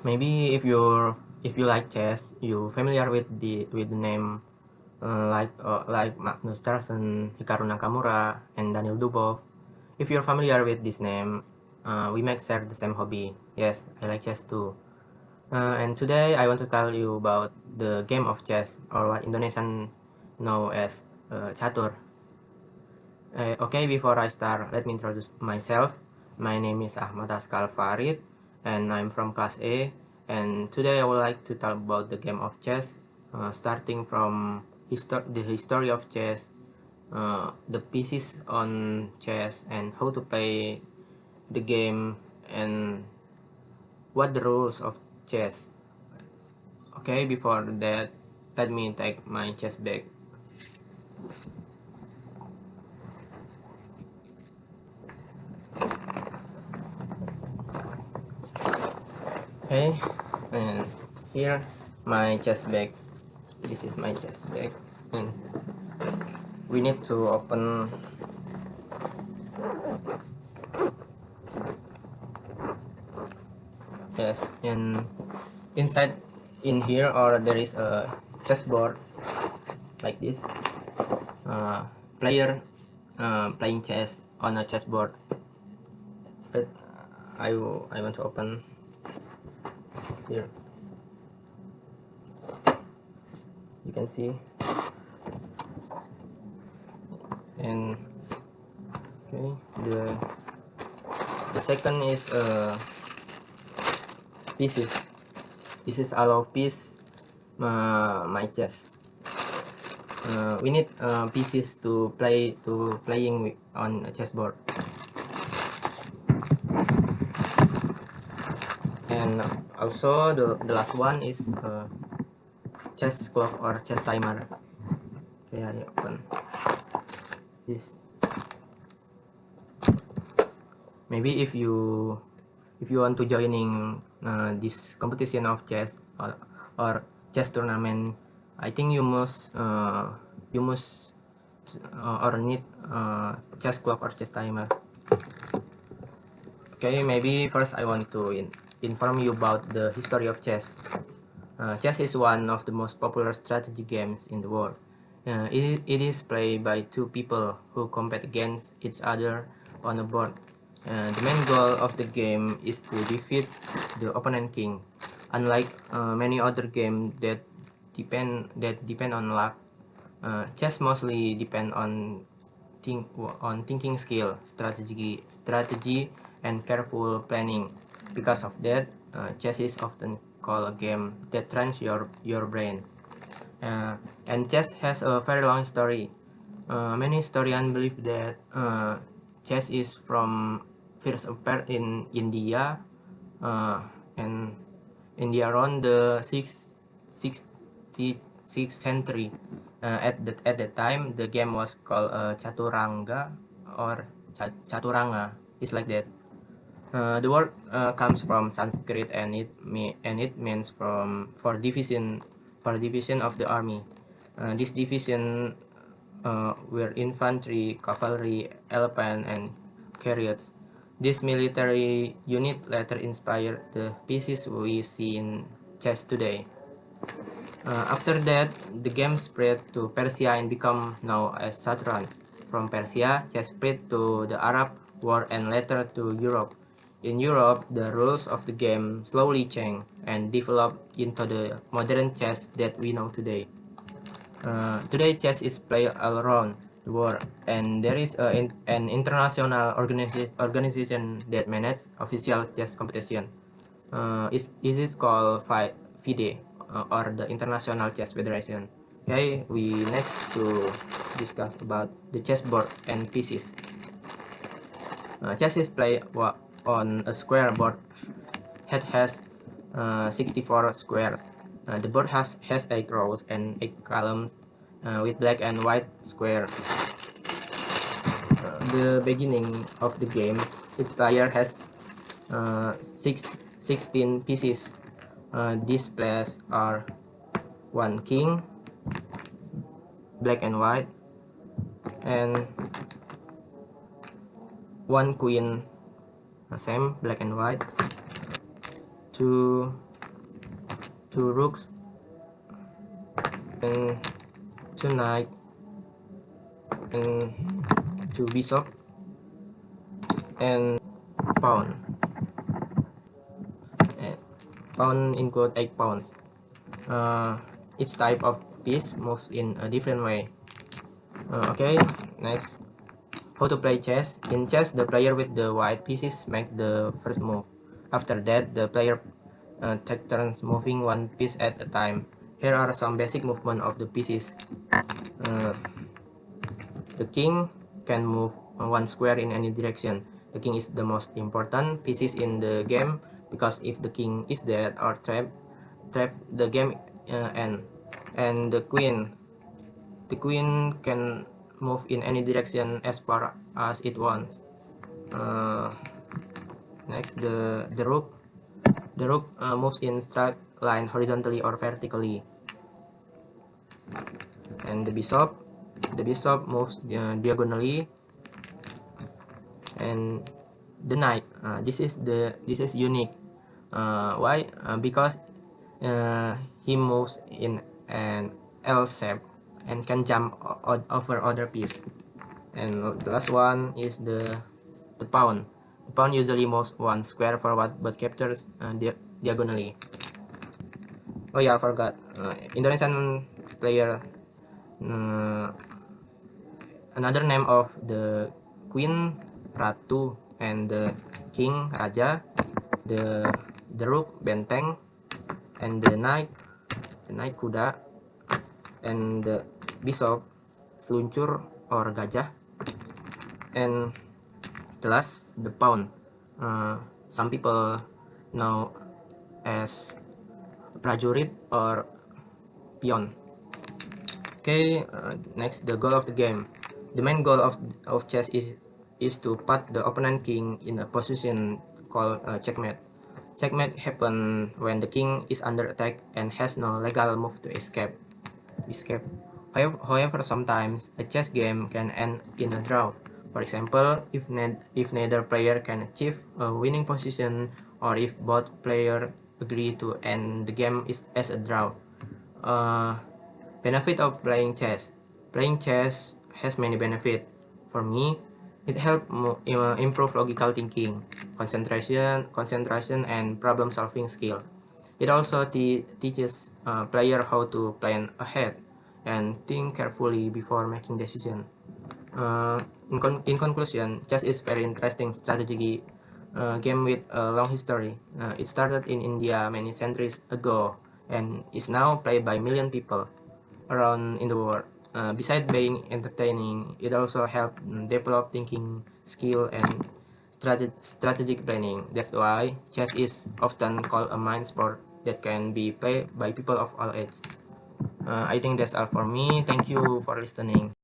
Maybe if you like chess, you familiar with the name like Magnus Carlsen, Hikaru Nakamura, and Daniel Dubov. If you're familiar with this name, we might share the same hobby. Yes, I like chess too. And today I want to tell you about the game of chess, or what Indonesian know as catur. Okay, before I start, let me introduce myself. My name is Ahmad Askal Farid, and I'm from class A. And today I would like to talk about the game of chess, starting from the history of chess, the pieces on chess, and how to play the game, and what the rules of chess. Okay, before that, let me take my chess bag. Okay, and here my chest bag. This is my chest bag, and we need to open. Yes, and inside in here, or there is a chessboard like this. Player playing chess on a chessboard. But I want to open here. You can see, and okay, the second is pieces. This is allow piece my chess. We need pieces to playing on a chessboard, and also the last one is chess clock or chess timer. Okay, I open this. Maybe if you want to joining this competition of chess, or chess tournament, I think you must or need chess clock or chess timer. Okay, maybe first I want to inform you about the history of chess. Chess is one of the most popular strategy games in the world. It is played by two people who compete against each other on a board. The main goal of the game is to defeat the opponent king. Unlike many other games that depend on luck, chess mostly depend on thinking skill, strategy, and careful planning. Because of that, chess is often called a game that trains your brain. And chess has a very long story. Many historians believe that chess is from first appeared in India, and India around the 6th century. At that time, the game was called Chaturanga or Chaturanga. It's like that. The word comes from Sanskrit, and it means for division of the army. This division were infantry, cavalry, elephant, and chariots. This military unit later inspired the pieces we see in chess today. After that, the game spread to Persia and become known as Shatranj. From Persia, chess spread to the Arab world and later to Europe. In Europe, the rules of the game slowly changed and developed into the modern chess that we know today. Today, chess is played all around the world, and there is an international organization that manages official chess competition. Is it called FIDE, or the International Chess Federation? Okay, we next to discuss about the chessboard and pieces. Chess is played on a square board. It has 64 squares. The board has 8 rows and 8 columns with black and white squares. The beginning of the game, each player has 16 pieces. These players are 1 king, black and white, and 1 queen, same black and white, 2 2 rooks, and 2 knight, and 2 bishop, and pawn. And pawn include 8 pawns. Each type of piece moves in a different way. Okay, next. How to play chess. In chess, the player with the white pieces make the first move. After that, the player take turns moving one piece at a time. Here are some basic movement of the pieces. The king can move one square in any direction. The king is the most important pieces in the game because if the king is dead or trapped, the game ends. And the queen can move in any direction as far as it wants. Next, the rook. The rook moves in straight line horizontally or vertically. And the bishop moves diagonally. And the knight, this is unique. Why? Because he moves in an L shape and can jump over other piece. And the last one is the pawn. The pawn usually moves one square forward but captures diagonally. Oh yeah, I forgot. Indonesian player. Another name of the queen Ratu, and the king Raja, the rook Benteng, and the knight kuda, and the bishop seluncur or gajah, and the last the pawn. Some people know as prajurit or pion. Okay, next, the goal of the game. The main goal of chess is to put the opponent king in a position called checkmate. Checkmate happens when the king is under attack and has no legal move to escape. However, sometimes a chess game can end in a draw. For example, if neither player can achieve a winning position, or if both players agree to end the game as a draw. Benefit of playing chess. Playing chess has many benefits. For me, it helps improve logical thinking, concentration, and problem-solving skill. It also teaches player how to plan ahead and think carefully before making decisions. In conclusion, chess is very interesting strategy game with a long history. It started in India many centuries ago and is now played by million people around in the world. Besides being entertaining, it also helps develop thinking skill and strategic planning. That's why chess is often called a mind sport that can be played by people of all ages. I think that's all for me. Thank you for listening.